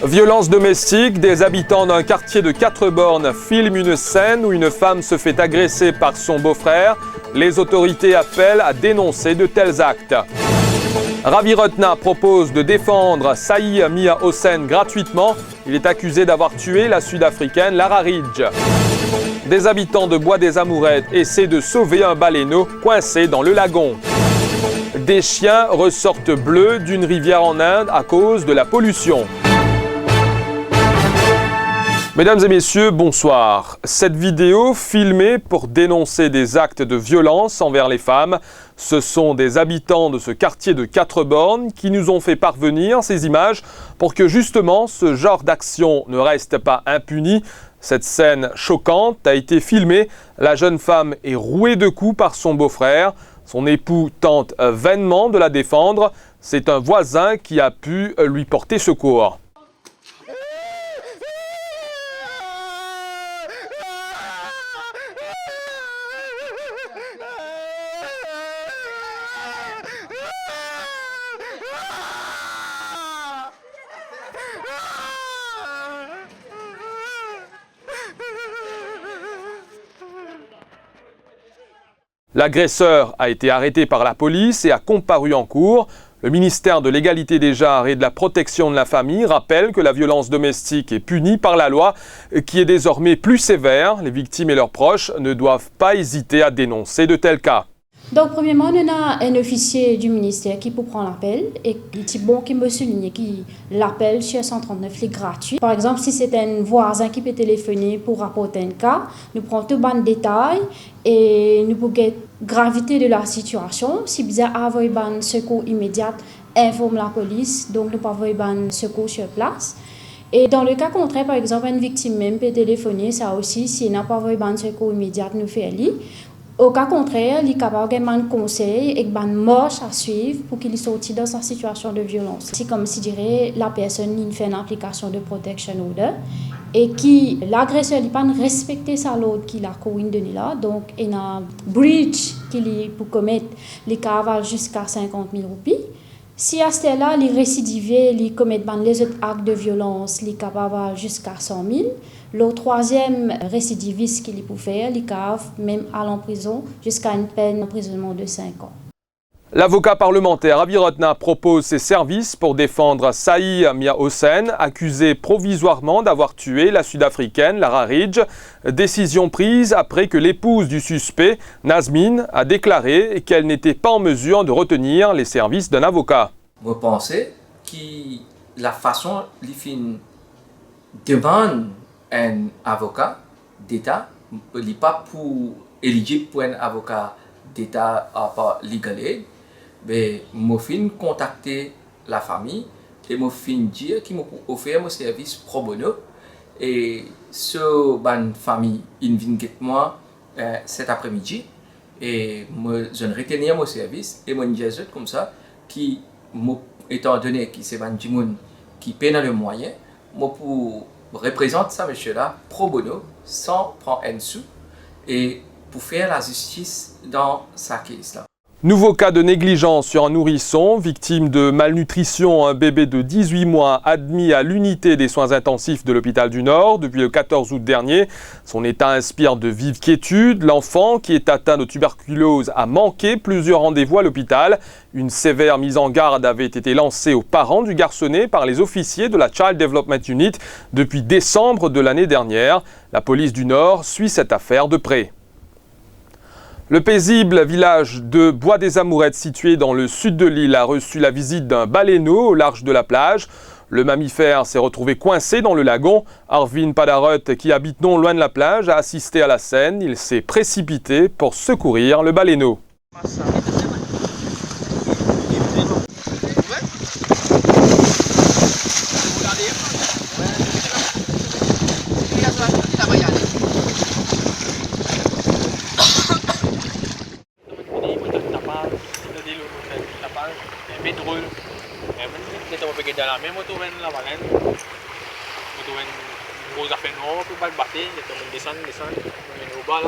Violence domestique, des habitants d'un quartier de 4 bornes filment une scène où une femme se fait agresser par son beau-frère. Les autorités appellent à dénoncer de tels actes. Ravi Rotna propose de défendre Saï Mia Hossein gratuitement. Il est accusé d'avoir tué la Sud-Africaine Lara Ridge. Des habitants de Bois des Amourettes essaient de sauver un baleineau coincé dans le lagon. Des chiens ressortent bleus d'une rivière en Inde à cause de la pollution. Mesdames et messieurs, bonsoir. Cette vidéo filmée pour dénoncer des actes de violence envers les femmes, ce sont des habitants de ce quartier de 4 bornes qui nous ont fait parvenir ces images pour que justement ce genre d'action ne reste pas impuni. Cette scène choquante a été filmée. La jeune femme est rouée de coups par son beau-frère. Son époux tente vainement de la défendre. C'est un voisin qui a pu lui porter secours. L'agresseur a été arrêté par la police et a comparu en cours. Le ministère de l'Égalité des genres et de la protection de la famille rappelle que la violence domestique est punie par la loi, qui est désormais plus sévère. Les victimes et leurs proches ne doivent pas hésiter à dénoncer de tels cas. Donc, premièrement, on a un officier du ministère qui peut prendre l'appel et qui me souligne que l'appel sur 139 est gratuit. Par exemple, si c'est un voisin qui peut téléphoner pour rapporter un cas, nous prenons tout bon détail et nous pouvons la gravité de la situation. Si vous avez un secours immédiat, informe la police, donc nous pouvons avoir un secours sur place. Et dans le cas contraire, par exemple, une victime même peut téléphoner, ça aussi, si n'a pas un secours immédiat, nous fait aller. Au cas contraire, il est capable de un conseil et une marche à suivre pour qu'il sorte dans sa situation de violence. C'est comme si dirait la personne fait une application de protection order et qui l'agresseur n'a pas respecté sa l'ordre qu'il a donné là, donc il y a un breach qu'il pour commettre les cas jusqu'à 50 000 roupies. Si à ce là il récidive, il commet les autres actes de violence, il est capable jusqu'à 100 000. Le troisième récidiviste qu'il peut faire, il cave même à l'emprisonnement jusqu'à une peine d'emprisonnement de 5 ans. L'avocat parlementaire Ravi Rotna propose ses services pour défendre Saï Mia Hossein, accusée provisoirement d'avoir tué la Sud-Africaine Lara Ridge. Décision prise après que l'épouse du suspect, Nazmine, a déclaré qu'elle n'était pas en mesure de retenir les services d'un avocat. Je pense que la façon dont demande un avocat d'État n'est pas éligible pour un avocat d'État à part legal aid, mais je fin contacter la famille et je fin dire qu'il m'a offert mon service pro bono et ce ban famille il vient moi cet après-midi et je retenir mon service et mon dire comme ça qui étant donné que c'est ban dimoun qui peine le moyen moi pour représente ça monsieur là pro bono sans prendre un sou et pour faire la justice dans sa case là. Nouveau cas de négligence sur un nourrisson, victime de malnutrition, un bébé de 18 mois admis à l'unité des soins intensifs de l'hôpital du Nord depuis le 14 août dernier. Son état inspire de vives quiétudes. L'enfant, qui est atteint de tuberculose, a manqué plusieurs rendez-vous à l'hôpital. Une sévère mise en garde avait été lancée aux parents du garçonnet par les officiers de la Child Development Unit depuis décembre de l'année dernière. La police du Nord suit cette affaire de près. Le paisible village de Bois des Amourettes, situé dans le sud de l'île, a reçu la visite d'un baleineau au large de la plage. Le mammifère s'est retrouvé coincé dans le lagon. Arvin Padarot, qui habite non loin de la plage, a assisté à la scène. Il s'est précipité pour secourir le baleineau. Dalamnya mo tuwen lawanan, mo tuwen buza fenoo po balbati, ito mendisan menubal,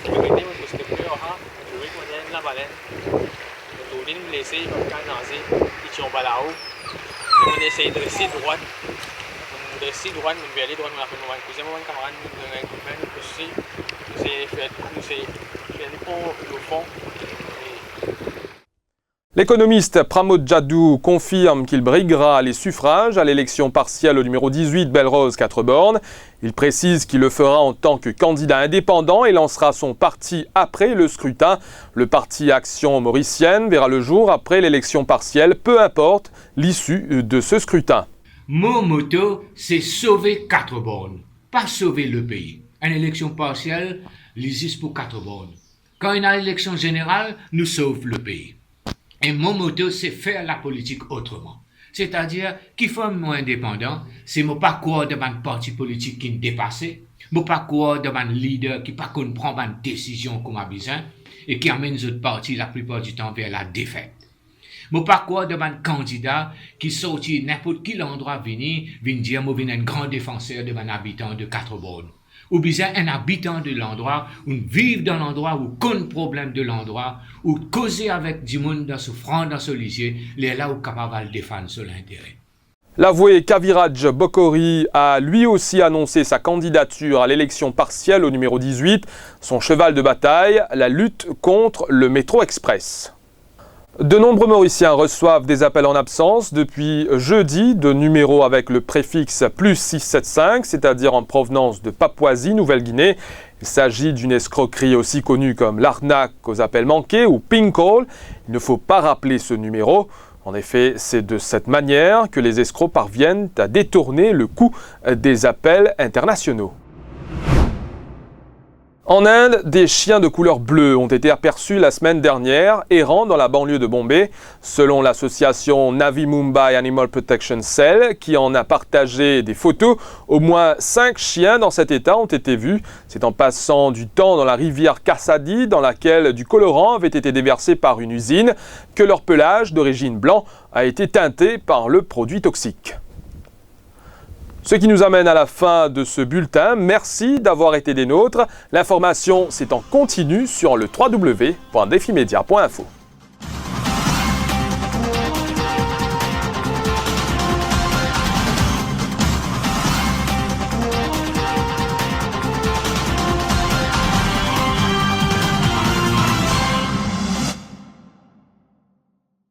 begini mo gusto ko ha, tuwing mo yan lawanan, tuwing Malaysia pagka nasi, ichong balaw, mo na sa idresi duwan, Desi droit, nous verrons droit, nous avons un cousin, un camarade, un copain, aussi, c'est fait pour le fond. L'économiste Pramod Jadoo confirme qu'il briguera les suffrages à l'élection partielle au numéro 18 Belle-Rose 4 bornes. Il précise qu'il le fera en tant que candidat indépendant et lancera son parti après le scrutin. Le parti Action Mauricienne verra le jour après l'élection partielle, peu importe l'issue de ce scrutin. Mon motto, c'est sauver 4 bornes, pas sauver le pays. Une élection partielle, l'existe pour 4 bornes. Quand il y a une élection générale, nous sauvons le pays. Et mon motto, c'est faire la politique autrement. C'est-à-dire, qui fait moi indépendant, c'est mon parcours de mon parti politique qui est dépassé, mon parcours de mon leader qui pas qu'on prend une décision comme a besoin et qui amène les autres partis la plupart du temps vers la défaite. Mon parcours de mon candidat qui sortit n'importe quel endroit venir dire moi un grand défenseur de mon habitant de 4 bornes. Ou bien un habitant de l'endroit, ou vivre dans l'endroit, ou connaît problème de l'endroit, ou causer avec du monde dans ce franc, dans ce lycée, les là où capable de défendre son intérêt. L'avoué Kaviraj Bokori a lui aussi annoncé sa candidature à l'élection partielle au numéro 18. Son cheval de bataille, la lutte contre le métro express. De nombreux Mauriciens reçoivent des appels en absence depuis jeudi de numéros avec le préfixe plus 675, c'est-à-dire en provenance de Papouasie-Nouvelle-Guinée. Il s'agit d'une escroquerie aussi connue comme l'arnaque aux appels manqués ou ping call. Il ne faut pas rappeler ce numéro. En effet, c'est de cette manière que les escrocs parviennent à détourner le coût des appels internationaux. En Inde, des chiens de couleur bleue ont été aperçus la semaine dernière, errant dans la banlieue de Bombay. Selon l'association Navi Mumbai Animal Protection Cell, qui en a partagé des photos, au moins 5 chiens dans cet état ont été vus. C'est en passant du temps dans la rivière Kassadi, dans laquelle du colorant avait été déversé par une usine, que leur pelage d'origine blanc a été teinté par le produit toxique. Ce qui nous amène à la fin de ce bulletin. Merci d'avoir été des nôtres. L'information, c'est en continu sur le www.defimedia.info.